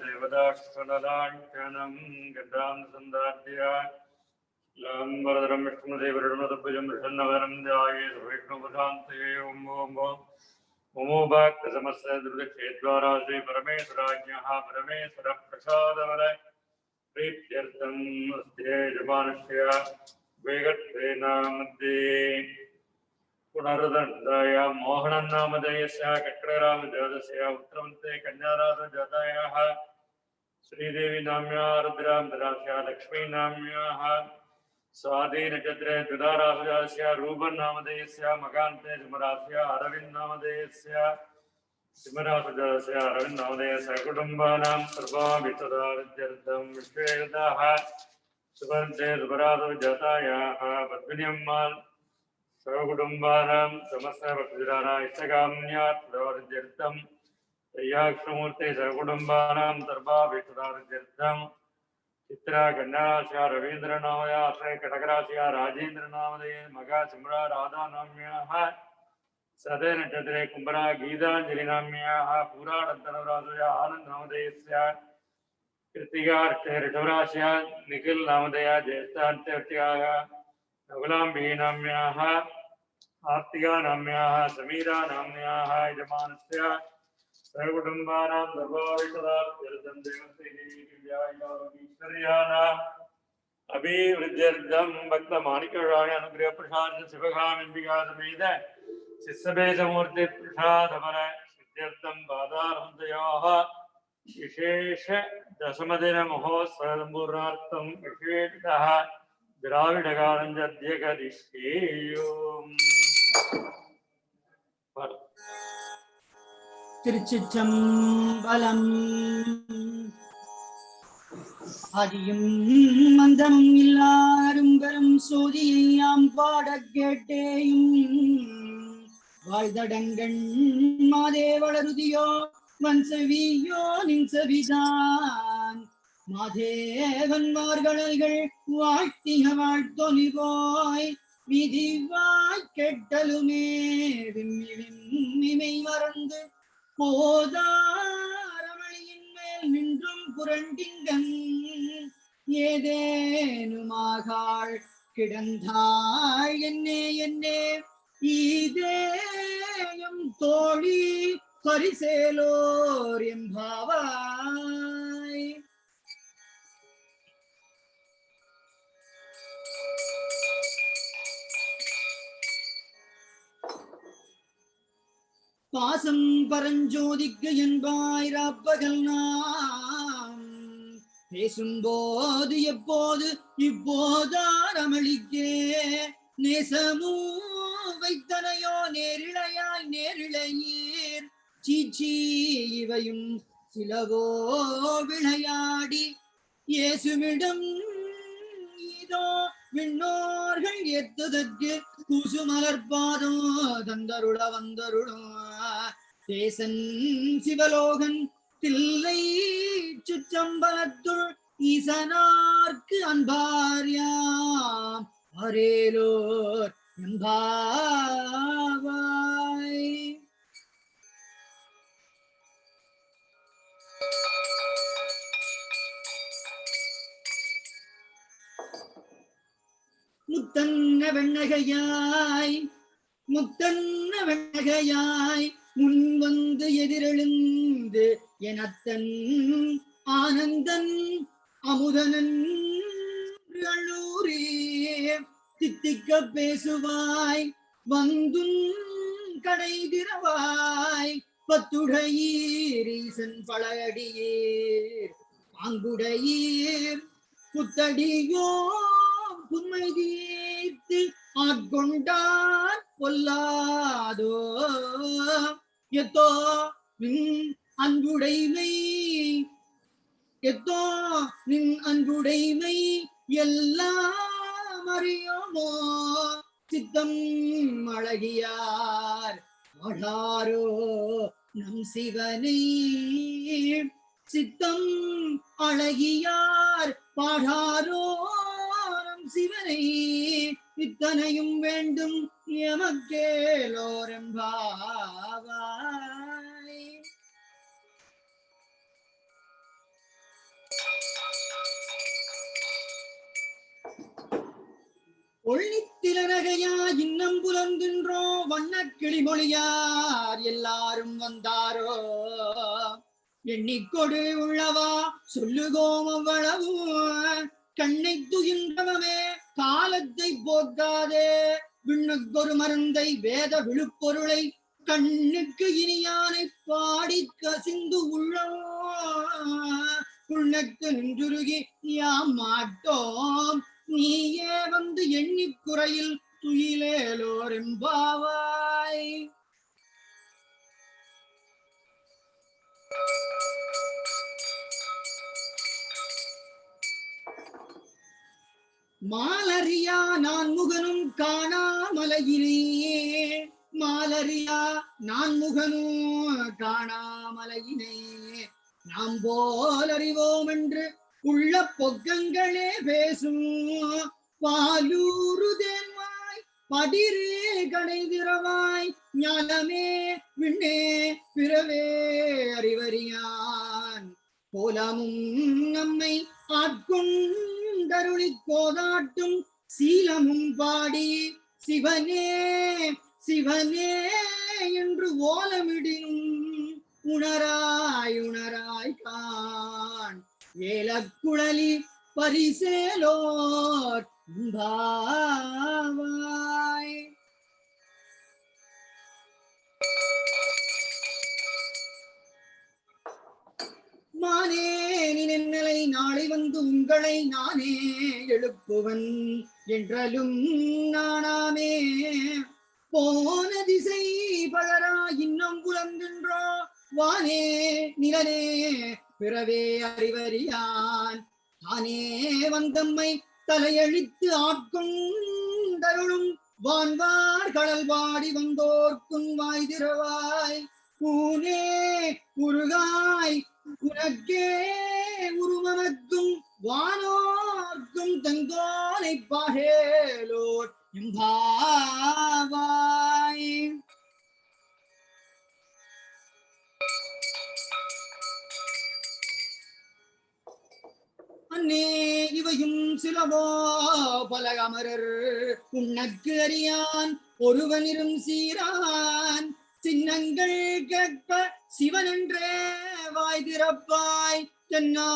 देवदाक्षणलाञ्छनं गदां सन्दार्ध्य लाम्बरधरं विष्णुदेवरुणमदभुजं प्रसन्नवदनं ध्यायेत् विष्णुपदान्तये ॐ ममोभाक्तसमस्य दुर्गक्षेद्वारा श्री परमेश्वराज्ञः परमेश्वरप्रसादवल प्रीत्यर्थम् अस्ते यजमानस्य वेगत्वेन मध्ये पुनरुदण्डाय मोहनं नामधेयस्य कट्करामदेवस्य उत्तमन्ते कन्याराधजातायाः श्रीदेवी नाम्या रुद्रामधरास्या लक्ष्मी नाम्याः स्वाधीनचन्द्रे द्विधाराधजास्य रूपन् नामधेयस्य मकान्ते सिंहरास्य अरविन्द नामधेयस्य सिंहराधजास्य अरविन्द नामधेयस्य कुटुम्बानां सर्वाभितदाविद्यर्थं विश्वेदाः सुवर्णे सुभराधजातायाः पद्मिन्यम्माल् सर्वकुटुम्बानां समस्तभक्तिजनानां इष्टकाम्यार्थं तय्याक्षमूर्ते सर्वकुटुम्बानां सर्वाभीष्टदार्थं चित्रा कन्याराश्या रवीन्द्रनामयाश्रय कटकराश्या राजेन्द्रनामधेय मगा सिमरा राधानाम्याः सदनक्षत्रे कुम्भरा गीताञ्जलिनाम्याः पुराणतनवराजया आनन्दनामधेयस्य कृत्तिकार्थे ऋषभराश्या निखिल नामधेया ज्येष्ठान्त्यर्त्याः नकुलाम्बी नाम्याः आर्तिका नाम्याः समीरा नाम्याः यजमानस्य सर्वकुटुम्बानां सर्वाभितदार्थं देवस्यैश्वर्याणाम् अभिवृद्ध्यर्थं भक्तमाणिक्यराय अनुग्रहप्रसाद शिवगामिम्बिका समेत शिष्यभेदमूर्ति प्रसादफल सिद्ध्यर्थं बाधारहन्तयोः विशेष दशमदिन महोत्सवपूर्णार्थं विशेषतः द्राविडकालञ्जध्यकरिष्येयोम् திருச்சிற்றம்பலம். ஆதியும் மந்தமும் இல்லாரும் பெரும் சோதியாம் பாடக் கேட்டேயும் வாழ்தடங்கண் மாதே வளருதியோ வன்சவியோ நின்சவிதான் மாதேவன்மார்களல்கள் வாழ்த்திக வாழ்த்தொலி போய் விதிவாய் கெட்டலுமே விம்மி விம்மிமை மறந்து போதாரமணியின் மேல் நின்றும் புரண்டிங்கன் ஏதேனுமாகாள் கிடந்தாள் என்னே என்னே ஈதேயம் தோழி பரிசேலோர் எம்பாவாய். பாசம் பரஞ்சோதிக்கு என்பாய் ராப்பகல் நாம் பேசும்போது எப்போது இப்போதாரமளிக்கே நேசமூ வைத்தனையோ நேரிழையாய் நேரிழையீர் சீச்சி இவையும் சிலவோ விளையாடி இயேசுவிடம் இதோ விண்ணோர்கள் எத்துதற்கு குசுமலர்பாதோ தந்தருள வந்தருளும் தேசன் சிவலோகன் தில்லை சுற்றம்பலத்துள் ஈசனார்க்கு அன்பார்யாம் அரேலோர் எம்பாவாய். முத்தன்ன வெண்ணகையாய் முத்தன்ன வெண்ணகையாய் முன் வந்து எதிரெழுந்து எனத்தன் ஆனந்தன் அமுதனன் அள்ளூரே தித்திக்க பேசுவாய் வந்தும் கடை திறவாய் பத்துடையீர் ஈசன் பழகடியீர் பாங்குடையீர் புத்தடியோ புன்மை தீர்த்து ஆட்கொண்டார் பொல்லாதோ எத்தோ நின் அன்புடைமை எத்தோ நின் அன்புடைமை எல்லாம் அறியோமோ சித்தம் அழகியார் ஆடாரோ நம் சிவனை சித்தம் அழகியார் பாடாரோ நம் சிவனை இத்தனையும் வேண்டும் எமக்கேலோரம்பாவாய். ஒள்ளித்திலனகையா இன்னம் புலர்கின்றோ வண்ணக் கிளிமொழியார் எல்லாரும் வந்தாரோ எண்ணிக்கொடு உள்ளவா சொல்லுகோம் அவ்வளவு கண்ணை துயின்றவமே காலத்தை போக்காதே விண்ணுக்கொரு மருந்தை வேத விழுப்பொருளை கண்ணுக்கு இனியானை பாடி கசிந்து உள்ளோ புண்ணக்கு நின்றுருகி யாம் மாட்டோம் நீயே வந்து எண்ணிக்குறையில் துயிலேலோர் எம்பாவாய். மாலரியா நான் முகனும் காணாமலையிலே மாலரியா நான் முகனும் காணாமலையினே நாம் போல் அறிவோம் என்று உள்ள பொக்கங்களே பேசும் பாலூரு தேன்வாய் படிரே கடைதிரவாய் ஞானமே விண்ணே பிறவே அறிவறியான் கோலமும் நம்மை ஆட்கொண்டருளி கோதாட்டும் சீலமும் பாடி சிவனே சிவனே என்று ஓலமிடினும் உணராய் உணராய் கான் ஏலக்குழலி பரிசேலோர் பாவாய். மானே நினைலை நாளை வந்து உங்களை நானே எழுப்புவன் என்றலும் நானாமே போன திசை பகரா இன்னும் புலங்குன்றோ வானே நிலனே பிறவே அறிவறியான் தானே வந்தம்மை தலையழித்து ஆட்கொண்டருளும் வான்வார் கடல் பாடி வந்தோர்க்கும் வாய் திறவாய் பூனே உருகாய் உனக்கே உருவமக்கும் வானோர்க்கும் தங்கோனை பாகேலோர் எம்பாவாய். அன்னே இவையும் சிலவோ பல அமரர் உன்னக்கு அறியான் ஒருவனிரும் சீரான் சின்னங்கள் கேட்ப சிவனென்றே வாய் திறப்பாய் தென்னா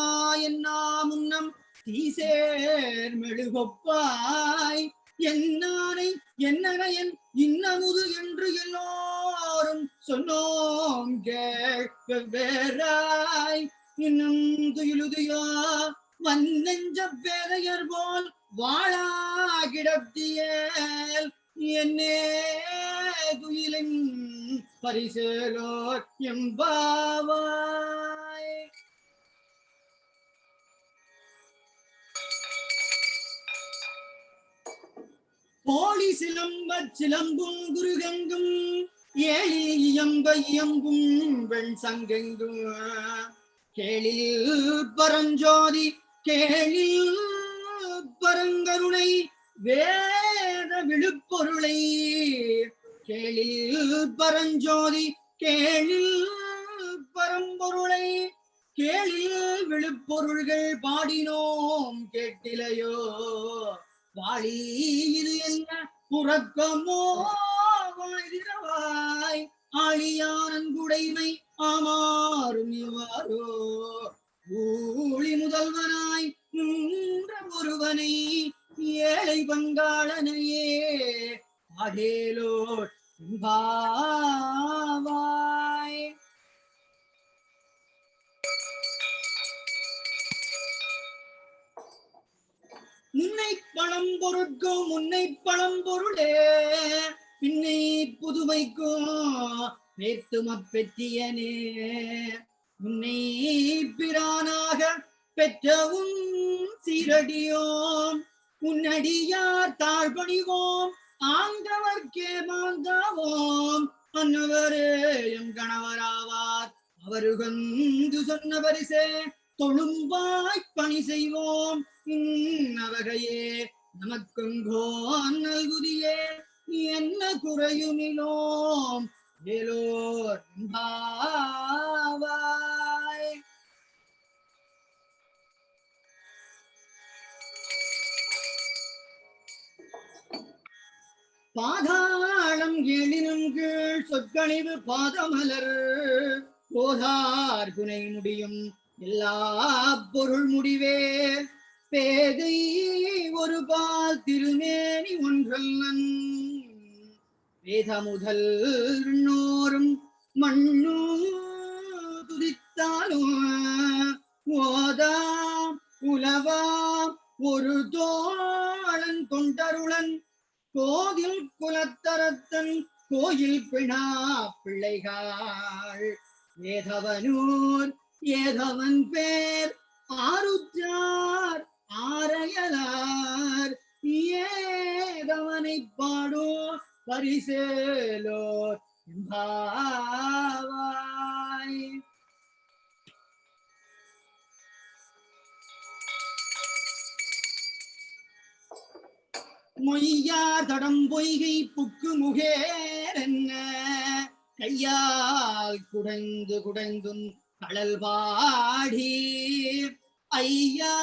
என்னா முன்னம் தீசேர் மெழுகொப்பாய் என்னானை என்னனையன் இன்னமுது என்று எல்லோரும் சொன்னோம் கேள்வேராய் இன்னும் துயிலுதியா வன்னெஞ்ச பேதையர் போல் வாழா கிடத்தியல் என்னே துயிலின் பரிசேலோர் எம்பாவாய். போலி சிலம்ப சிலம்பும் குருகெங்கும் ஏழி இயம்ப இயம்பும் வெண் சங்கெங்கும் கேளில் பரஞ்சோதி கேளில் பரங்கருணை வேத விழுப்பொருளை கேளில் பரஞ்சோதி கேளில் பரம்பொருளை கேளில் விழுப்பொருள்கள் பாடினோம் கேட்டிலையோ வாழி இது என்ன புறக்கமோ வாய் ஆழியானங்குடைமை ஆமாறும் இவ்வாறோ ஊழி முதல்வனாய் நின்ற ஒருவனை ஏழை பங்காளனையே ஆடேலோ பாவாய். முன்னை பழம் பொருட்கும் முன்னை பழம் பொருளே பின்னை புதுமைக்கும் பேத்தும பெற்றியனே முன்னை பிரானாக பெற்றவும் சீரடியோம் உன்னடியார் தாழ்பணிவோம் ஆங்கவர்க்கே மாந்தாவோம் அன்னவரே எம் கணவராவார் அவருகந்து சொன்ன பரிசே தொழும்பாய் பணி செய்வோம் இன்னவகையே நமக்குங்கோ நல்குதியே என்ன குறையுமிலோம் ஏலோர் பாவாய். பாதாளம் எழினும் கீழ் சொற்கழிவு பாதமலர் போதார் புனை முடியும் எல்லா பொருள் முடிவே பேதை ஒரு பால் திருமேனி ஒன்றல்லன் வேத முதல் நோரும் மண்ணு துதித்தாலும் ஓதா உலவா ஒரு தோழன் தொண்டருளன் கோதில் குலத்தரத்தன் கோயில் பிணா பிள்ளைகள் ஏதவனூர் ஏதவன் பேர் ஆருற்றார் ஆரையலார் ஏதவனை பாடோ பரிசேலோர் பாவாய். மொய்யார் தடம் பொய்கை புக்கு முகேரென்ன கையால் குடைந்து குடைந்தும் கடல் பாடி ஐயா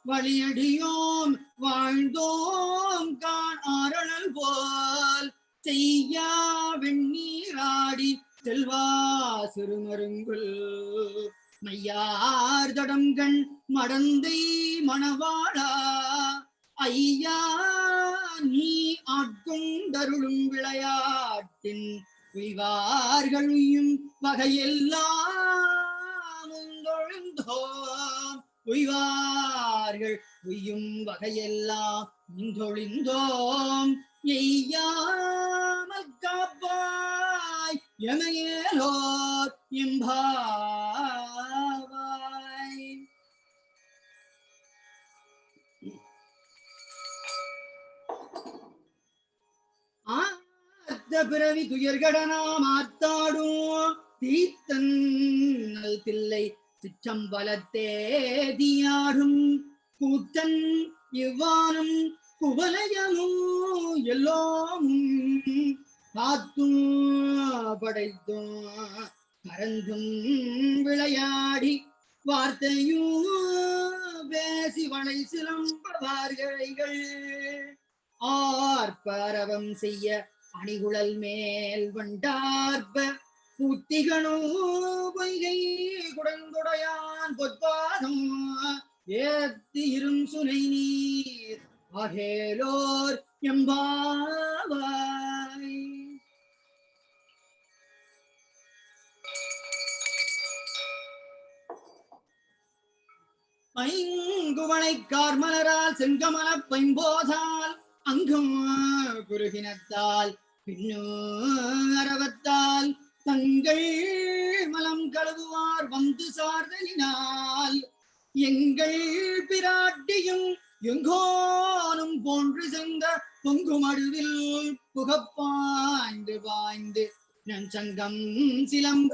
வழியடியோம் வாழ்ந்தோம் காண் ஆரணல் போல் செய்யா வெண்ணீராடி செல்வா சிறுமருங்குல் மையார் தடம்கண் மடந்தை மணவாளா ஐயா நீ ஆட்கொண்டருளும் விளையாட்டின் உய்வார்களும் வகையெல்லாம் உந்தொழிந்தோம் உய்வார்கள் உய்யும் வகையெல்லாம் உந்தொழிந்தோம் எய்யாமல் காப்பாய் எமையேலோர் எம்பாவாய். பிறவி துயர்கடனாம் ஆத்தாடும் தீத்தன் தில்லை சிற்றம்பலத்தேதியாடும் கூத்தன் இவ்வானும் குவலயமும் எல்லோரும் காத்தும் படைத்தும் பறந்தும் விளையாடி வார்த்தையும் பேசி வளை சிலம்பவார்கைகள் ஆர்ப்பரவம் செய்ய அணிகுழல் மேல் வண்டார்ப்ப பூத்திகளோ பொய்கை குடங்குடையான் பொற்பாதம் ஏத்தி இரும் சுனை நீர் ஆகேலோர் எம்பாவாய். பைங்குவளை கார்மலரால் செங்கமல பைம்போதால் அங்கும் குருகினத்தால் பின்னோ அரவத்தால் தங்கள் மலம் கழுவுவார் வந்து சார்தலினால் எங்கள் பிராட்டியும் எங்கோனும் போன்று சென்ற பொங்குமடுவில் புகப்பாய்ந்து பாய்ந்து நம் சங்கம் சிலம்ப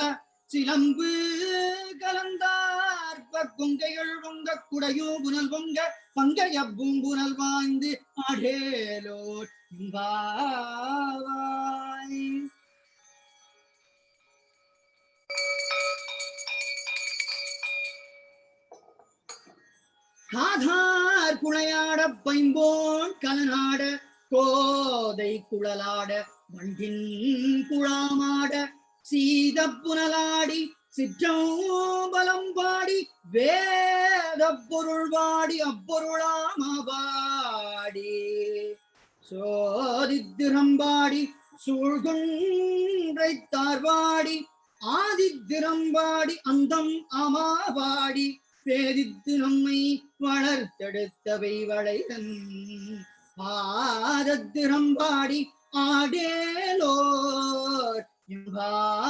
சிலம்பு கலந்தார்ப்ப கொங்கைகள் பொங்க குடையோ புனல் பொங்க பங்கைய பூம்புனல் வாய்ந்து ஆடேலோர் பாவாய். காதார் குளையாட பைம்போன் கலனாட கோதை குழலாட வண்டின் குழாமாட சீத புனலாடி சிற்றம்பலம் பாடி வேத பொருள் பாடி அப்பொருளாமபாடி சோதித்திரம்பாடி சூழ்கொன்றை தார்வாடி ஆதித்திரம்பாடி அந்தம் அமாபாடி பேதித்து நம்மை வளர்த்தெடுத்தவை வளைதன் ஆதத்திரம்பாடி ஆடேலோர் எம்பாவாய்.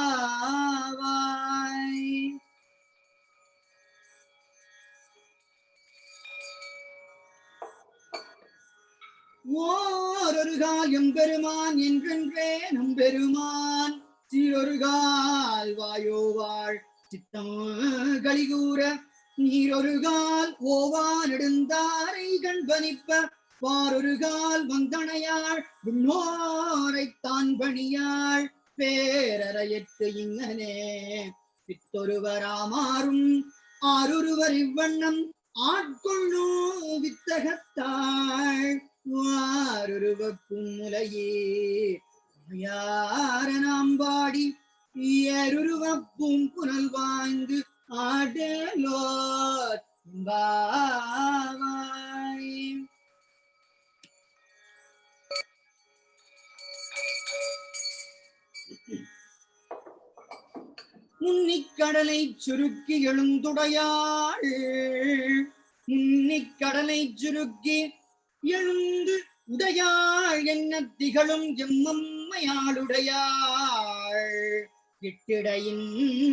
ஓரொருகால் எம்பெருமான் என்றென்றே நம்பெருமான் சீரொருகால் வாயோவாள் சித்தம் களிகூற நீரொருகால் ஓவா நெடுந்தாரை கண்பனிப்ப பாரொருகால் வந்தனையாள் முன்னோரைத்தான் பணியாள் பேரறையற்று இங்கனே பித்தொருவராமாறும் ஆரொருவர் இவ்வண்ணம் ஆட்கொள்ளோ வித்தகத்தாள் வாருருவக்கும் முலையே யார நாம் பாடி ஏருருவப்பும் புனல் வாய்ந்து ஆடலோர் பாவாய். முன்னிக்கடலை சுருக்கி எழுந்துடையாள் முன்னிக்கடலை சுருக்கி எழுந்து உடையாள் என்ன திகழும் எம்மம்மையாளுடையாள் எட்டிடையின்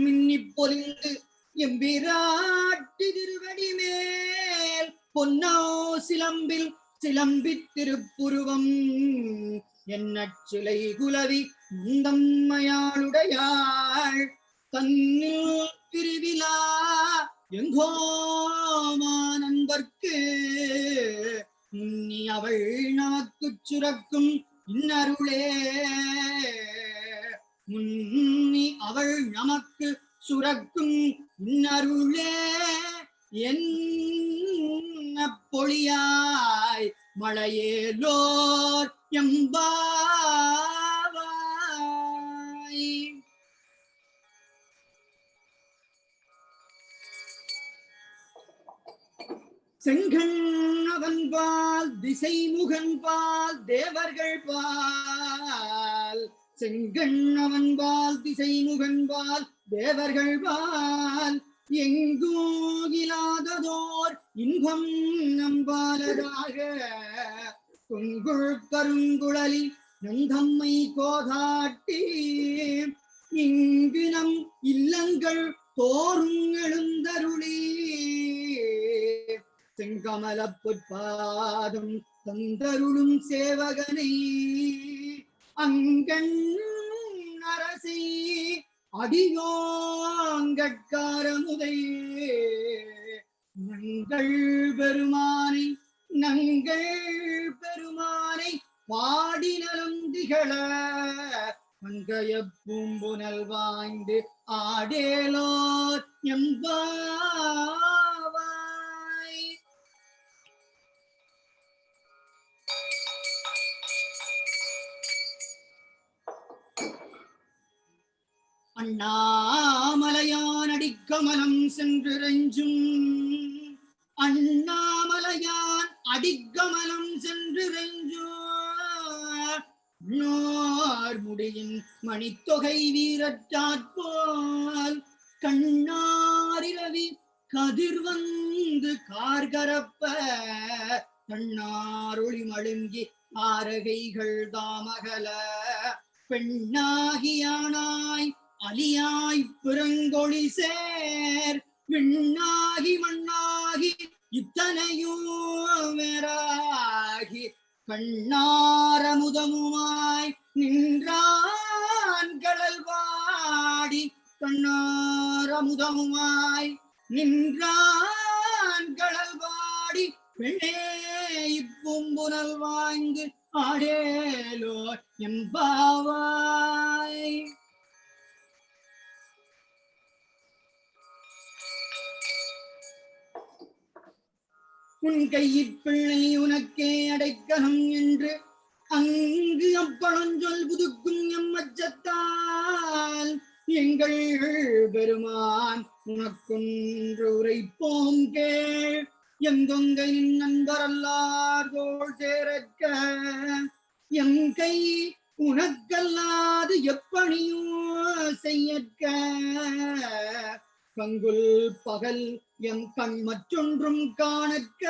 மின்னி பொலிந்து எம்பிராட்டி திருவடி மேல் பொன்னோ சிலம்பில் சிலம்பித் திருப்புருவம் என்ன சிலை குலவி முந்தம்மையாளுடையாள் தன்னில் பிரிவிலா எங்கோமா நண்பர்க்கு முன்னி அவள் நமக்கு சுரக்கும் இன்னருளே முன்னி அவள் நமக்கு சுரக்கும் இன்னருளே என்ன பொழியாய் மழையேலோர் எம்பாவாய். செங்கண்ணவன்பால் திசைமுகன்பால் தேவர்கள் பால் செங்கண்ணவன்பால் திசைமுகன்பால் தேவர்கள் பால் எங்கோ இல்லாததோர் இன்பம் நம்பாலராக கொங்குள் கருங்குழலி நந்தம்மை கோதாட்டி இங்கு நம் இல்லங்கள் தோறும் எழுந்தருளி செங்கமல பொற்பாதம் தந்தருளும் சேவகனை அங்கண் அரசை அடியோங்கட்காரமுதை நங்கள் பெருமானை பாடி நலந்திகள மங்கைய பூம்புனல் வாய்ந்து ஆடேலோர் எம்பாவாய். அண்ணாமலையான் அடிக்கமலம் சென்றிரஞ்சும் அண்ணாமலையான் அடிக்கமலம் சென்றிரஞ்சோர் முடியின் மணித்தொகை வீரற்றாற்போல் கண்ணாரிரவி கதிர் வந்து கார்கரப்ப கண்ணாரொளி மழுங்கி ஆரகைகள் தாமகல பெண்ணாகியானாய் அலியாய் பிறங்கொழி சேர் விண்ணாகி மண்ணாகி இத்தனையும் வேறாகி கண்ணாரமுதமுமாய் நின்றான் கடல் வாடி கண்ணாரமுதமுமாய் நின்றான் கடல் வாடி பெண்ணே இப்பூம்புனல் வாய்ந்து ஆடேலோர் எம்பாவாய். உன் கையிற் பிள்ளை உனக்கே அடைக்கலம் என்று அங்கு அப்பழஞ்சொல் புதுக்கும் எம்மச்சத்தால் எங்கள் பெருமான் உனக்கொன்று உரைப்போம் கேள். எங்கொங்கையின் நண்பரல்லார் தோள் சேரற்க எம் கை உனக்கல்லாது எப்பணியும் செய்யற்க கங்குல் பகல் எம் கண் மற்றொன்றும் காணற்க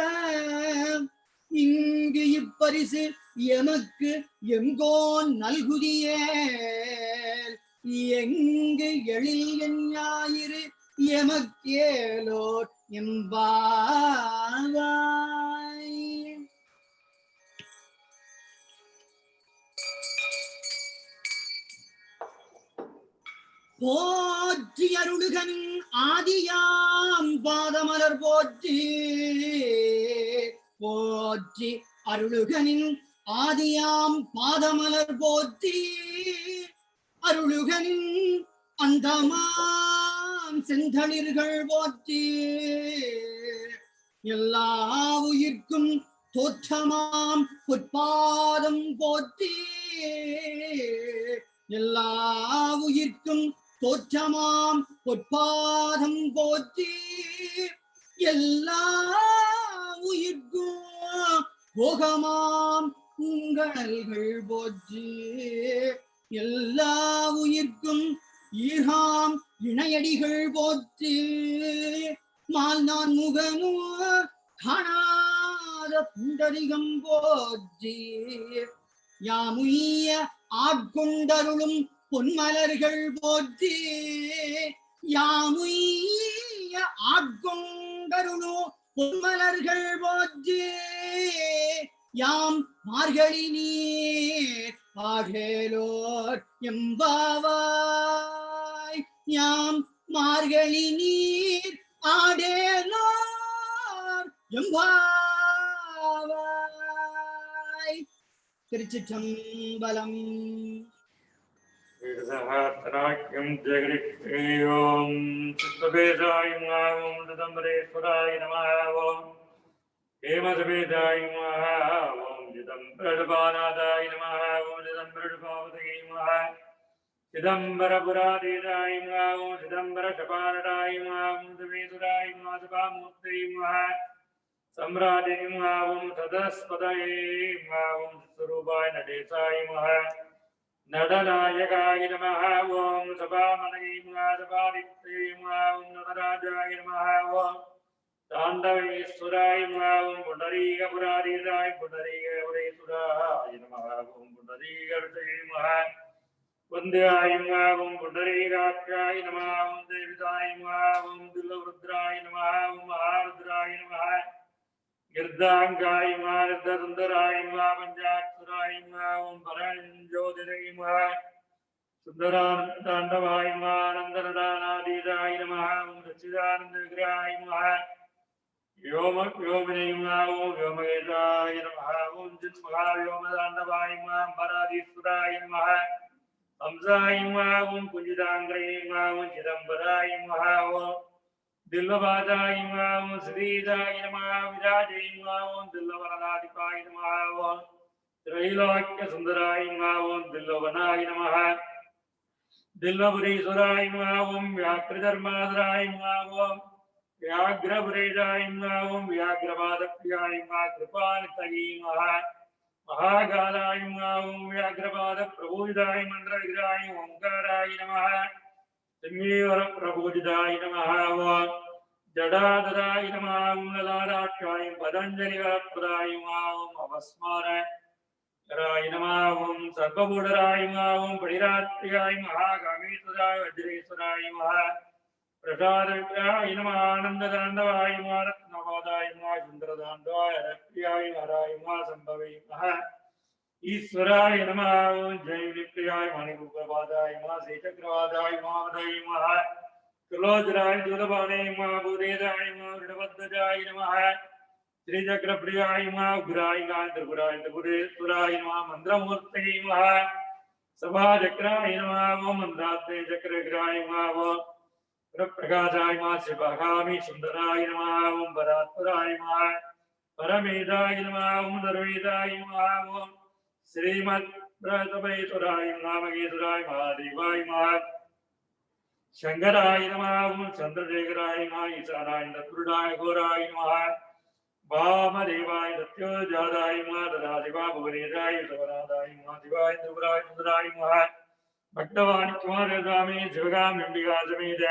இங்கு இப்பரிசு எமக்கு எங்கோன் நல்குதியே எங்கு எழில் என் ஞாயிறு எமக்கேலோர் எம்பாவாய். போற்றி அருளுகன் ஆதியாம் பாதமலர் போற்றி போற்றி அருளுகனின் ஆதியாம் பாதமலர் போற்றி அருளுகனின் அந்தமாம் செந்தளிர்கள் போற்றி எல்லா உயிர்க்கும் தோற்றமாம் பொற்பாதம் போற்றி எல்லா உயிர்க்கும் தோற்றமாம் பொற்பாதம் போற்றி எல்லா உயிர்க்கும் போகமாம் உங்கள்கள் போற்றி எல்லா உயிர்க்கும் ஈகாம் இணையடிகள் போற்றி மால் நான் முகமோ காணாத புண்டரிகம் போற்றி யாமுய்ய ஆட்கொண்டருளும் பொன்மலர்கள் போற்றி யாமுய்ய ஆட்கொண்டருளும் பொன்மலர்கள் போற்றி யாம் மார்கழி நீர் ஆகேலோர் எம்பாவாய் யாம் மார்கழி நீர் ஆடேலோர் எம்பாவாய். திருச்சிற்றம்பலம். சஹஸ்ராக்கியம் ஜெகரிக்ஷேயோம் சித்தபேதாய நமः ஓம் சிதம்பரேஸ்வராய நமः ஓம் ஹேமசபேதாய நமः ஓம் சிதம்பரபாநாதாய நமः ஓம் சிதம்பரபாவதயே நமः சிதம்பரபுராதீதாய நமः ஓம் சிதம்பரசபாரடாய நமः ஓம் சிவேதுராய நமः சபாமூர்த்தயே நமः सम्राटे नमः ओम सदस्पदये नमः ओम स्वरूपाय नटेशाय नमः नटनायकाय नमः ओम सभामणये नमः सभादित्ये नमः ओम नटराजाय नमः ओम ताण्डवेश्वराय नमः ओम पुंडरीकपुराधीशाय पुंडरीकपुरेश्वराय नमः ओम पुंडरीकविषये नमः वन्द्याय नमः ओम पुंडरीकाक्षाय नमः ओम देविताय नमः ओम दिल्लवरुद्राय नमः ओम महारुद्राय नमः गिर्दांगाय मार्दसुंदराय मा पंचाक्षराय मा ओम परंज्योतिरे मा सुंदरानंदांडवाय मा आनंदनदानादीदाय नमः ओम सच्चिदानंद विग्रहाय नमः व्योमने मा ओम व्योमकेशाय नमः ओम चिन्महाव्योमदांडवाय मा पराधीश्वराय नमः हंसाय मा ओम कुंजितांग्रे मा ओम चिदंबराय नमः ओम दिल्लवादाय नमः ओम श्रीदाय नमः विराजय नमः ओम दिल्लवरनाधिपाय नमः ओम त्रैलोक्य सुंदराय नमः ओम दिल्लवनाय नमः दिल्लपुरीश्वराय नमः ओम व्याघ्रधर्माधराय नमः ओम व्याघ्रपुरेशाय नमः ओम व्याघ्रपादप्रियाय नमः कृपानितये नमः महाकालाय नमः ओम व्याघ्रपादप्रभूजिताय मन्त्रविग्रहाय ओंकाराय नमः सिंहेवरप्रभूजिताय नमः ओम जडाधराय नमः ओम ललाटाक्षाय पतञ्जलिवरप्रदाय नमः ओम अवस्माराय नमः ओम सर्वभूधराय नमः ओम परिरात्र्याय महाकामेश्वराय वज्रेश्वराय नमः प्रसादविग्रहाय नमः आनन्दताण्डवाय नमः रत्नपादाय नमः सुन्दरताण्डवाय रत्प्रियाय हराय नमः सम्भवे नमः ईश्वराय नमः ओम जय विप्रियाय मणिरूपपादाय नमः श्रीचक्रवादाय नमः वदय नमः त्रिलोचनाय दूरबाणे नमः भूदेदाय नमः वृषभध्वजाय नमः श्रीचक्रप्रियाय नमः उग्राय त्रिपुराय त्रिपुरेश्वराय नमः मन्त्रमूर्तये नमः सभाचक्राय नमः ओम मन्त्रात्मे चक्रविग्रहाय नमः ओम प्रकाशाय नमः शिवगामि सुन्दराय नमः ओम परात्पराय नमः परमेदाय नमः ओम सर्वेदाय नमः ओम श्रीमद्ब्रह्मेश्वराय नामकेश्वराय महादेवाय नमः शंकराय नमः ओम चंद्रशेखराय नमः ईशानाय नपुरुषाय घोराय नमः वामदेवाय सत्योजाताय नमः ददाशिवा भुवनेशाय सवनादाय नमः शिवाय त्रिपुराय सुंदराय नमः भक्तवाणी कुमारस्वामी शिवगामिम्बिका समेत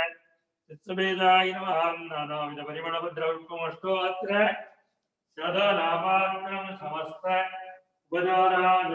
चित्सभेदाय नमः नानाविध परिमलभद्रपुष्पमष्टोऽत्र सदा नामार्पणं समस्त उपचारान्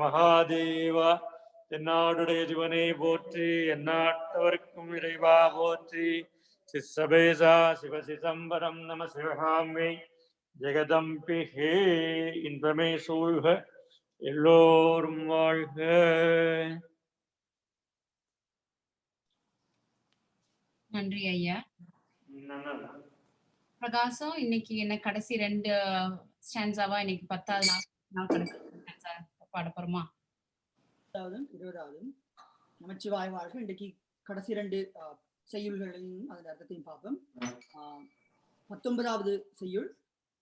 மகாதேவா. தென்னாடுடைய சிவனை போற்றி, எந்நாட்டவர்க்கும் இறைவா போற்றி. சிசபேசா சிவசிதம்பரம் நம சிவகாமை ஜெகதம்பிகே. இன்பமே சூழ்க, எல்லோரும் வாழ்க. நன்றி ஐயா. பிரகாசம், இன்னைக்கு என்ன கடைசி 2 ஸ்டான்ஸாவா இன்னைக்கு 10வது நாள் பாட போறோமா? 20வது நமச்சிவாய வாழ்க. இன்றைக்கு கடைசி 2 செய்யுள்களையும் அதன் அர்த்தத்தையும் பார்ப்போம். 19வது செய்யுள்.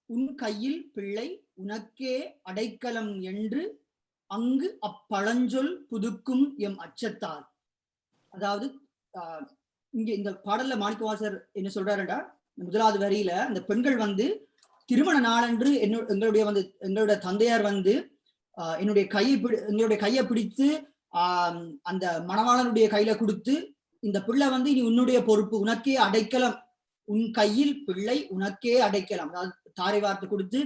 உன் கையில் பிள்ளை உனக்கே அடைக்கலம் என்று அங்கு அப்பழஞ்சொல் புதுக்கும் எம் அச்சத்தால். அதாவது இங்க இந்த பாடல்ல மாணிக்கவாசர் என்ன சொல்றாருடா, முதலாவது வரியில அந்த பெண்கள் வந்து திருமண நாளன்று எங்களுடைய தந்தையார் வந்து என்னுடைய கையை பிடித்து அந்த மணவாளனுடைய கையில கொடுத்து, இந்த பிள்ளை வந்து இனி உன்னுடைய பொறுப்பு, உனக்கே அடைக்கலம், உன் கையில் பிள்ளை உனக்கே அடைக்கலம், அதாவது தாரை வார்த்தை கொடுத்து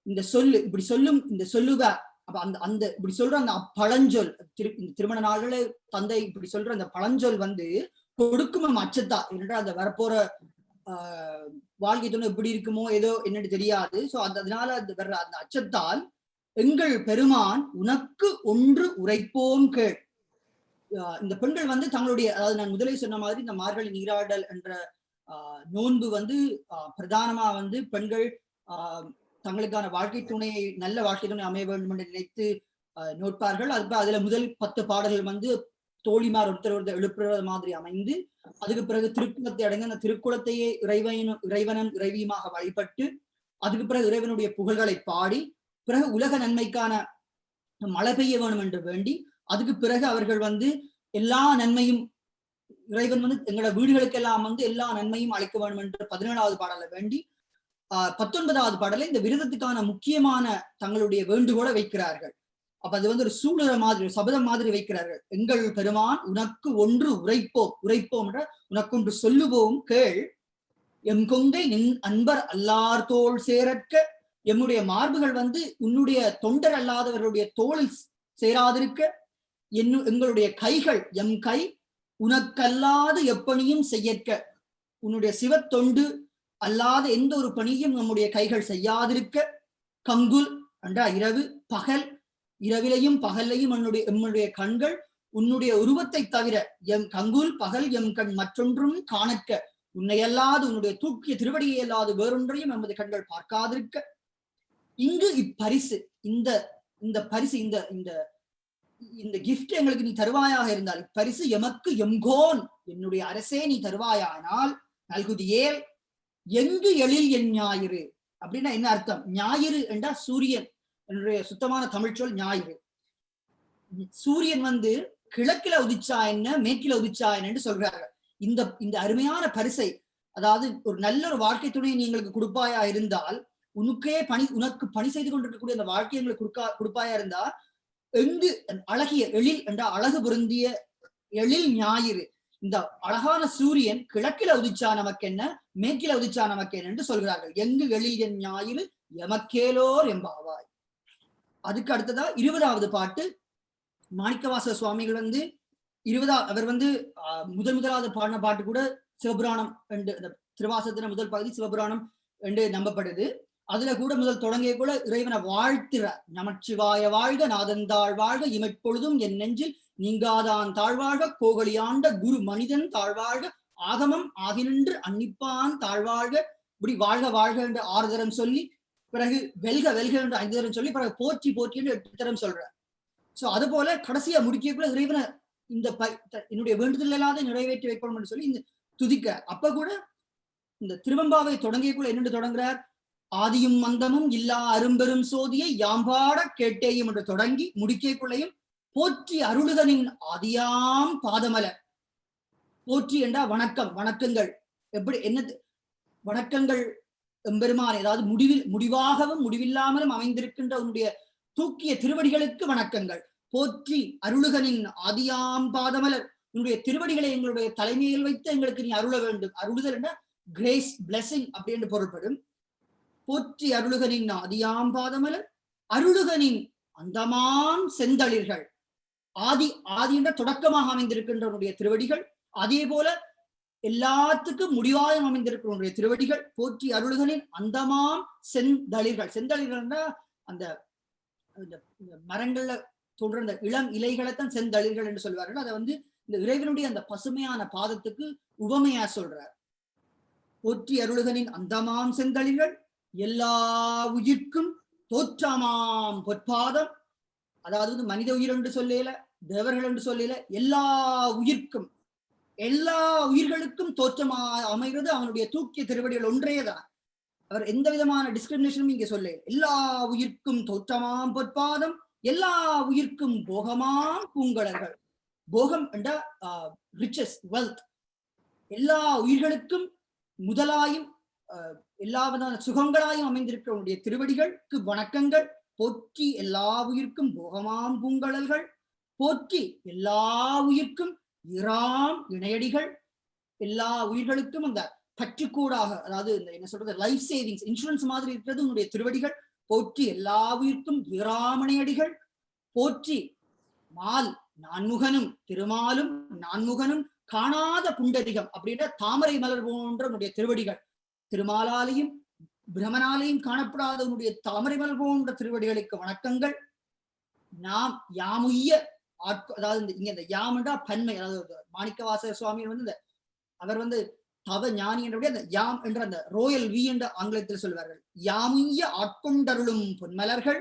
இந்த சொல்லு இப்படி சொல்லும், இந்த சொல்லுவ அப்ப அந்த இப்படி சொல்ற அந்த பழஞ்சொல், திருமண நாள்களே தந்தை இப்படி சொல்ற அந்த பழஞ்சொல் வந்து கொடுக்கும் அச்சத்தா. என்னடா அந்த வரப்போற வாழ்க்கை துணை எப்படி இருக்குமோ ஏதோ என்னன்னு தெரியாது. சோ அதனால வர்ற அந்த அச்சத்தால் எங்கள் பெருமான் உனக்கு ஒன்று உரைப்போம் கேள். இந்த பெண்கள் வந்து தங்களுடைய, அதாவது நான் முதலே சொன்ன மாதிரி இந்த மார்கழி நீராடல் என்ற நோன்பு வந்து பிரதானமா வந்து பெண்கள் தங்களுக்கான வாழ்க்கை துணையை, நல்ல வாழ்க்கை துணை அமைய வேண்டும் என்று நினைத்து நோட்பார்கள். அதுல முதல் 10 பாடல்கள் வந்து தோழிமார் ஒருத்தர் எழுப்புற மாதிரி அமைந்து, அதுக்கு பிறகு திருக்குளத்தை அடைந்து அந்த திருக்குளத்தையே இறைவனும் இறைவியுமாக வழிபட்டு, அதுக்கு பிறகு இறைவனுடைய புகழ்களை பாடி, பிறகு உலக நன்மைக்கான மழை பெய்ய வேணும் என்று வேண்டி, அதுக்கு பிறகு அவர்கள் வந்து எல்லா நன்மையும் இறைவன் வந்து எங்களோட வீடுகளுக்கெல்லாம் வந்து எல்லா நன்மையும் அளிக்க வேண்டும் என்று 17வது பாடலை வேண்டி, 19வது பாடலை இந்த விரதத்துக்கான முக்கியமான தங்களுடைய வேண்டுகோளை வைக்கிறார்கள். அப்ப அது வந்து ஒரு சூழல மாதிரி, சபதம் மாதிரி வைக்கிறார்கள். எங்கள் பெருமான் உனக்கு ஒன்று உரைப்போம் என்ற உனக்கு ஒன்று சொல்லுவோம் கேள். எம் கொங்கை நின் அன்பர் அல்லார் தோள் சேரற்க. எம்முடைய மார்புகள் வந்து உன்னுடைய தொண்டர் அல்லாதவர்களுடைய தோளில் சேராதிருக்க. எங்களுடைய கைகள், எம் கை உனக்கல்லாது எப்பணியும் செய்யற்க. உன்னுடைய சிவத்தொண்டு அல்லாத எந்த ஒரு பணியும் நம்முடைய கைகள் செய்யாதிருக்க. கங்குல் என்றா இரவு, பகல் இரவிலையும் பகல்லையும் எம்முடைய கண்கள் உன்னுடைய உருவத்தை தவிர, எம் கங்குல் பகல் எம் கண் மற்றொன்றும் காணற்க. உன்னை அல்லாது, உன்னுடைய தூக்கிய திருவடியை அல்லாது வேறொன்றையும் எமது கண்கள் பார்க்காதிருக்க. இங்கு இப்பரிசு, இந்த பரிசு, இந்த கிஃப்ட் எங்களுக்கு நீ தருவாயாக இருந்தால், இப்பரிசு எமக்கு எம்கோன், என்னுடைய அரசே நீ தருவாயானால் நல்குதியேல். எங்கு எழில் என் ஞாயிறு அப்படின்னா என்ன அர்த்தம்? ஞாயிறு என்றா சூரியன், என்னுடைய சுத்தமான தமிழ் சொல் ஞாயிறு. சூரியன் வந்து கிழக்கில உதிச்சா என்ன, மேற்கில உதிச்சா என்று சொல்றாங்க. இந்த அருமையான பரிசை, அதாவது ஒரு நல்ல ஒரு வாழ்க்கை துணையை நீங்களுக்கு கொடுப்பாயா இருந்தால், உனக்கு பணி செய்து கொண்டிருக்கக்கூடிய அந்த வாழ்க்கையை எங்களுக்கு கொடுப்பாயா இருந்தா, எங்கு அழகிய எழில் என்ற அழகு பொருந்திய எழில் ஞாயிறு, இந்த அழகான சூரியன் கிழக்கில உதிச்சா நமக்கு என்ன, மேற்கில உதிச்சா நமக்கு என்ன என்று சொல்கிறார்கள். எங்கு எழில் என் ஞாயிறு எமக்கேலோர் எம்பாவாய். அதுக்கு அடுத்ததா 20வது பாட்டு. மாணிக்கவாசக சுவாமிகள் வந்து அவர் வந்து முதலாவது பாடின பாட்டு கூட சிவபுராணம் என்று, இந்த திருவாசகத்தின முதல் பகுதி சிவபுராணம் என்று நம்பப்படுது. அதுல கூட முதல் தொடங்கிய கூட இறைவனை வாழ்த்துறார். நமச்சிவாய வாழ்க, நாதன் தாழ்வாழ்க, இமைப்பொழுதும் என் நெஞ்சில் நீங்காதான் தாழ்வாழ்க, கோகலியாண்ட குரு மனிதன் தாழ்வாழ்க, ஆகமம் ஆகினின்று அன்னிப்பான் தாழ்வாழ்க. இப்படி வாழ்க வாழ்க என்று 6 தரம் சொல்லி, பிறகு வெல்க வெல்க என்று 5 தரம் சொல்லி, பிறகு போற்றி போற்றி என்று 8 தரம் சொல்றார். சோ அது போல கடைசியா முடிக்கக்குள்ள இறைவனை இந்த என்னுடைய வேண்டுதல் இல்லாத நிறைவேற்றி வைக்கணும்னு சொல்லி இந்த துதிக்க அப்ப கூட இந்த திருவெம்பாவை தொடங்கியக்குள்ள என்னென்று தொடங்குறார், ஆதியும் மந்தமும் இல்லா அரும்பெரும் சோதியை யாம்பாட கேட்டேயும் என்று தொடங்கி முடிக்கைக்குள்ளையும் போற்றி அருளுதனின் ஆதியாம் பாதமலர். போற்றி என்றா வணக்கம், வணக்கங்கள். எப்படி என்ன வணக்கங்கள் எம்பெருமான், ஏதாவது முடிவாகவும் முடிவில்லாமலும் அமைந்திருக்கின்ற உன்னுடைய தூக்கிய திருவடிகளுக்கு வணக்கங்கள். போற்றி அருளுகனின் ஆதியாம் பாதமலர், உன்னுடைய திருவடிகளை எங்களுடைய தலைமையில் வைத்து எங்களுக்கு நீ அருள வேண்டும். அருளுதல் என்ற கிரேஸ், பிளெஸிங் அப்படி என்று பொருள்படும். போற்றி அருளுகனின் ஆதியாம் பாதமலர் அருளுகனின் அந்தமான் செந்தளிர்கள். ஆதி என்ற தொடக்கமாக அமைந்திருக்கின்றவனுடைய திருவடிகள், அதே போல எல்லாத்துக்கும் முடிவாக அமைந்திருக்கிற திருவடிகள். போற்றி அருளுகனின் அந்தமான் செந்தளிர்கள். செந்தளிர்கள் அந்த மரங்கள்ல தோன்ற அந்த இளம் இலைகளைத்தான் செந்தளிர்கள் என்று சொல்வார்கள். அதை இந்த இறைவனுடைய அந்த பசுமையான பாதத்துக்கு உவமையா சொல்றார். போற்றி அருளுகனின் அந்தமாம் செந்தளிர்கள் எல்லா உயிர்க்கும் தோற்றமாம் பொற்பாதம். அதாவது மனித உயிர் என்று சொல்லல, தேவர்கள் என்று சொல்லல, எல்லா உயிர்க்கும், எல்லா உயிர்களுக்கும் தோற்றமா அமைகிறது அவனுடைய தூக்கிய திருவடிகள் ஒன்றேதான். அவர் எந்த விதமான டிஸ்கிரிமினேஷனும் இங்க சொல்ல. எல்லா உயிர்க்கும் தோற்றமாம் பொற்பாதம், எல்லா உயிர்க்கும் போகமாம் பூங்கலர்கள். போகம் என்ற ரிச்சஸ், வெல்த். எல்லா உயிர்களுக்கும் முதலாயும் எல்லா விதமான சுகங்களாயும் அமைந்திருக்கிற திருவடிகளுக்கு வணக்கங்கள். போற்றி எல்லா உயிர்க்கும் போகமாம் பூங்கலல்கள். போற்றி எல்லா உயிர்க்கும் இராம் இணையடிகள். எல்லா உயிர்களுக்கும் அந்த பற்றுக்கூடாக, அதாவது என்ன சொல்றது, லைஃப் சேவிங்ஸ் இன்சூரன்ஸ் மாதிரி இருக்கிறது உன்னுடைய திருவடிகள். போற்றி எல்லா உயிர்க்கும் இராமணையடிகள். போற்றி மால் நான்முகனும், திருமாலும் நான்முகனும் காணாத புண்டரிகம் அப்படின்ற தாமரை மலர் போன்ற உன்னுடைய திருவடிகள். திருமாலாலையும் பிரமனாலையும் காணப்படாத உன்னுடைய தாமரை மலர் போன்ற திருவடிகளுக்கு வணக்கங்கள். நாம் யாமுய்ய அதாவது இங்க இந்த யாம்ன்றா பன்மை, அதாவது மாணிக்கவாசகர் சுவாமி அவர் தவ ஞானி என்றபடி அந்த யாம் என்ற அந்த ரோயல் வி என்ற ஆங்கிலத்தில் சொல்வார்கள். யாமுய்ய ஆட்கொண்டருளும் பொன்மலர்கள்.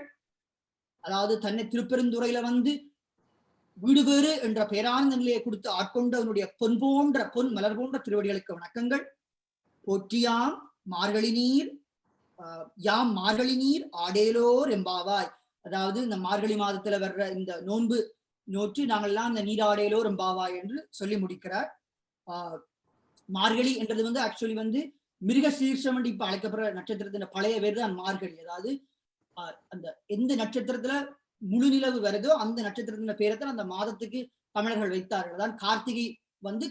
அதாவது தன்னை திருப்பெருந்துறையில வீடு வேறு என்ற பேரானந்த நிலையை கொடுத்து ஆட்கொண்ட அவனுடைய பொன் மலர் போன்ற திருவடிகளுக்கு வணக்கங்கள். போற்றியாம் மார்கழி நீர், யாம் மார்கழி நீர் ஆடேலோர் எம்பாவாய். அதாவது இந்த மார்கழி மாதத்துல வர்ற இந்த நோன்பு நோற்று நாங்கள் எல்லாம் இந்த நீராடேலோர் எம்பாவாய் என்று சொல்லி முடிக்கிறார். மார்கழி என்றது ஆக்சுவலி மிருக சீர்ஷம் என்று இப்ப அழைக்கப்படுற நட்சத்திரத்தின் பழைய பேர் தான் மார்கழி. அதாவது அந்த எந்த நட்சத்திரத்துல முழு நிலவு வருதோ அந்த நட்சத்திரத்தின் பேரத்தில் அந்த மாதத்துக்கு தமிழர்கள் வைத்தார்கள். அதான் கார்த்திகை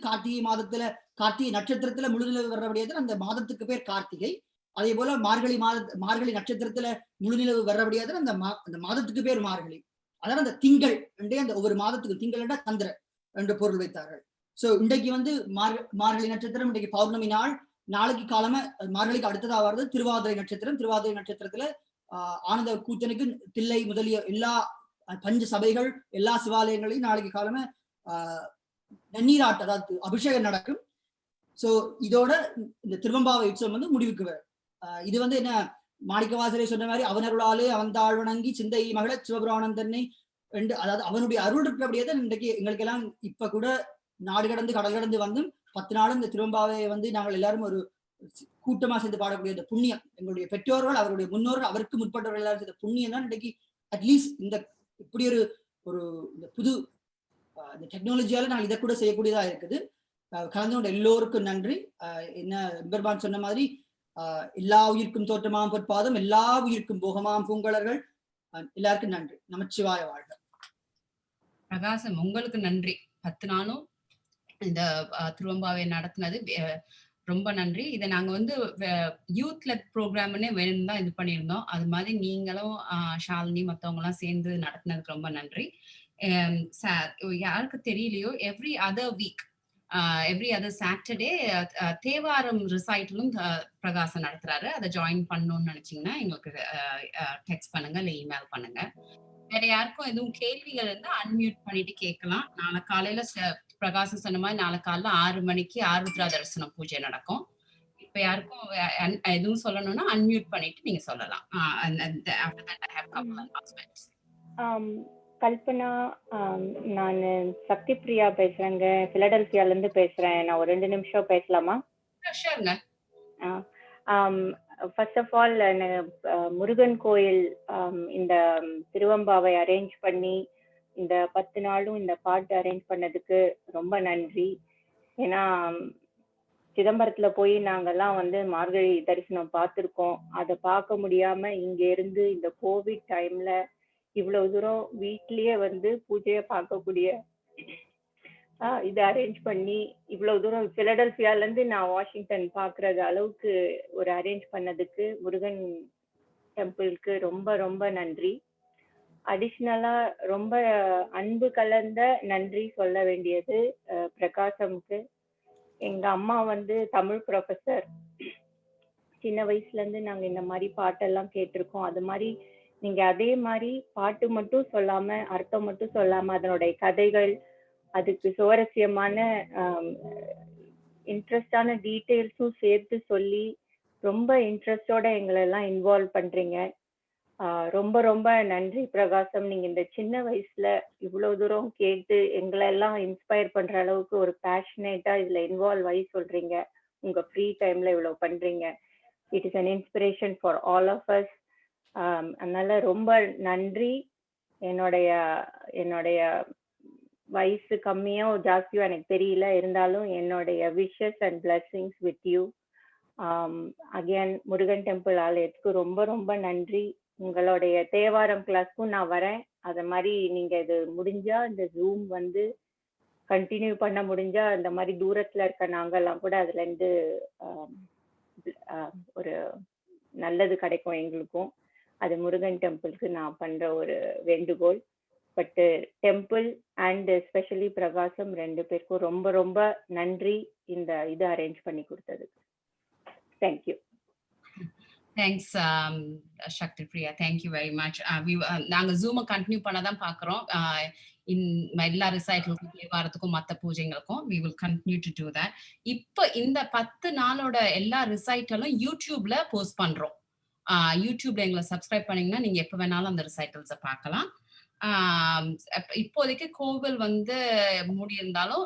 கார்த்திகை மாதத்துல, கார்த்திகை நட்சத்திரத்துல முழு நிலவு வர்றபடியாதான் அந்த மாதத்துக்கு பேர் கார்த்திகை. அதே போல மார்கழி நட்சத்திரத்துல முழு நிலவு வர்றபடியாதான் அந்த மாதத்துக்கு பேர் மார்கழி. அதான் அந்த திங்கள் என்றே அந்த ஒவ்வொரு மாதத்துக்கு திங்கள் என்ற சந்திர என்று பொருள் வைத்தார்கள். சோ இன்றைக்கு மார்கழி நட்சத்திரம் இன்றைக்கு பௌர்ணமி நாள். நாளைக்கு காலமா மார்கழிக்கு அடுத்ததா வருது திருவாதிரை நட்சத்திரம். திருவாதிரை நட்சத்திரத்துல ஆனந்த கூத்தனுக்கு தில்லை முதலிய எல்லா பஞ்ச சபைகள் எல்லா சிவாலயங்களையும் நாளைக்கு காலமா நன்னீராட்டு, அதாவது அபிஷேகம் நடக்கும். சோ இதோட இந்த திருவெம்பாவை உற்சவம் முடிவுக்கு வரும். இது என்ன மாணிக்கவாசரை சொன்ன மாதிரி அவனருளாலே அவன் தாழ்வணங்கி சிந்தை மகள சிவபுராணம் தன்னை என்று, அதாவது அவனுடைய அருள் இருக்கிறபடியே தான் இன்றைக்கு எங்களுக்கு எல்லாம் இப்ப கூட நாடு கடந்து கடல் கடந்து 10 நாளும் இந்த திருவெம்பாவை நாங்கள் எல்லாரும் ஒரு கூட்டமா சேர்ந்து பாடக்கூடிய இந்த புண்ணியம், எங்களுடைய பெற்றோர்கள் அவருடைய முன்னோர்கள் அவருக்கு முற்பட்டவர்கள் எல்லாரும் செய்த புண்ணியம் தான் இன்றைக்கு அட்லீஸ்ட் இந்த இப்படி ஒரு இந்த புது இந்த டெக்னாலஜியால நாங்கள் இதை கூட செய்யக்கூடியதா இருக்குது. கலந்து கொண்ட எல்லோருக்கும் நன்றி. என்ன பெருமான் சொன்ன மாதிரி எல்லா உயிர்க்கும் தோற்றமாம் பொற்பாதம், எல்லா உயிர்க்கும் போகமாம் பூங்கலர்கள். எல்லாருக்கும் நன்றி. நமச்சிவாய வாழ்க. பிரகாசம், உங்களுக்கு நன்றி. 10 நாளும் இந்த திருவெம்பாவை நடத்தினது ரொம்ப நன்றி. இதை நாங்க யூத் லெட் ப்ரோக்ராம்னே வேணும்னு தான் இது பண்ணியிருந்தோம். அது மாதிரி நீங்களும் ஷாலினி மற்றவங்க எல்லாம் சேர்ந்து நடத்தினதுக்கு ரொம்ப நன்றி. யாருக்கு தெரியலையோ எவ்ரி அதர் சாட்டர்டே தேவாரம் ரிசைட்டலும் பிரகாசம் நடத்துறாரு. அதை ஜாயின் பண்ணணும்னு நினைச்சீங்கன்னா எங்களுக்கு டெக்ஸ்ட் பண்ணுங்க, இல்லை இமெயில் பண்ணுங்க. வேற யாருக்கும் எதுவும் கேள்விகள் இருந்தா அன்மியூட் பண்ணிட்டு கேட்கலாம். நாளை காலையில பிரகாசம் சொன்ன மாதிரி நாளை காலையில 6 மணிக்கு ஆருத்ரா தரிசனம் பூஜை நடக்கும். இப்ப யாருக்கும் எதுவும் சொல்லணும்னா அன்மியூட் பண்ணிட்டு நீங்க சொல்லலாம். கல்பனா, நான் சக்தி பிரியா பேசுறேங்க. பிலடெல்பியால இருந்து பேசுறேன். நான் ஒரு 2 நிமிஷம் பேசலாமா? ஷூர்ங்க. ஃபர்ஸ்ட் ஆஃப் ஆல் முருகன் கோயில் இந்த திருவம்பாவை அரேஞ்ச் பண்ணி இந்த 10 நாளும் இந்த பாட்டு அரேஞ்ச் பண்ணதுக்கு ரொம்ப நன்றி. ஏன்னா சிதம்பரத்துல போய் நாங்கெல்லாம் வந்து மார்கழி தரிசனம் பார்த்துருக்கோம். அதை பார்க்க முடியாம இங்க இருந்து இந்த கோவிட் டைம்ல இவ்வளவு தூரம் வீட்லயே வந்து பூஜையை பார்க்கக்கூடிய இது அரேஞ்ச் பண்ணி இவ்வளவு தூரம் பிலடெல்பியால இருந்து நான் வாஷிங்டன் பாக்குறது அளவுக்கு ஒரு அரேஞ்ச் பண்ணதுக்கு முருகன் டெம்பிளுக்கு ரொம்ப ரொம்ப நன்றி. அடிஷ்னலா ரொம்ப அன்பு கலந்த நன்றி சொல்ல வேண்டியது பிரகாசமுக்கு. எங்க அம்மா வந்து தமிழ் ப்ரொஃபஸர். சின்ன வயசுல இருந்து நாங்க இந்த மாதிரி பாட்டெல்லாம் கேட்டிருக்கோம். அது மாதிரி நீங்க அதே மாதிரி பாட்டு மட்டும் சொல்லாம அர்த்தம் மட்டும் சொல்லாம அதனுடைய கதைகள், அதுக்கு சுவாரஸ்யமான இன்ட்ரெஸ்டான டீட்டெயில்ஸும் சேர்த்து சொல்லி ரொம்ப இன்ட்ரெஸ்டோட எங்களை எல்லாம் இன்வால்வ் பண்றீங்க. ரொம்ப ரொம்ப நன்றி பிரகாசம். நீங்க இந்த சின்ன வயசுல இவ்வளவு தூரம் கேட்டு எங்களை எல்லாம் இன்ஸ்பயர் பண்ற அளவுக்கு ஒரு பேஷனேட்டா இதுல இன்வால்வ் ஆகி சொல்றீங்க. உங்க ஃப்ரீ டைம்ல இவ்வளவு பண்றீங்க. It is an inspiration for all of us. அதனால ரொம்ப நன்றி. என்னுடைய வயசு கம்மியோ ஜாஸ்தியோ எனக்கு தெரியல, இருந்தாலும் என்னுடைய wishes and blessings with you. Again Murugan temple ஆலயத்துக்கு ரொம்ப ரொம்ப நன்றி. உங்களுடைய தேவாரம் கிளாஸ்க்கும் நான் வரேன். அது மாதிரி நீங்க இது முடிஞ்சா இந்த ஜூம் வந்து கண்டினியூ பண்ண முடிஞ்சா அந்த மாதிரி தூரத்துல இருக்க நாங்கெல்லாம் கூட அதுல இருந்து ஒரு நல்லது கிடைக்கும் எங்களுக்கும். அது முருகன் டெம்பிளுக்கு நான் பண்ற ஒரு வேண்டுகோள். பட் டெம்பிள் அண்ட் எஸ்பெஷலி பிரகாசம் 2 பேருக்கும் ரொம்ப ரொம்ப நன்றி இந்த இது அரேஞ்ச் பண்ணி கொடுத்ததுக்கு. Thank you. Thanks Sakthi Priya. Thank you very much. நாங்க ஜூமை கண்டினியூ பண்ணதான் பாக்குறோம். எல்லா ரிசைட்டலுக்கும் தேவாரத்துக்கும் மற்ற பூஜைகளுக்கும் we will continue to do that. இப்போ இந்த 10 நாளோட எல்லா ரிசைட்டலும் யூடியூப்ல போஸ்ட் பண்றோம். யூடியூப்ல எங்களை சப்ஸ்கிரைப் பண்ணீங்கன்னா நீங்க எப்ப வேணாலும் அந்த ரிசைட்டல்ஸை பார்க்கலாம். இப்போதைக்கு கோவில் வந்து மூடி இருந்தாலும்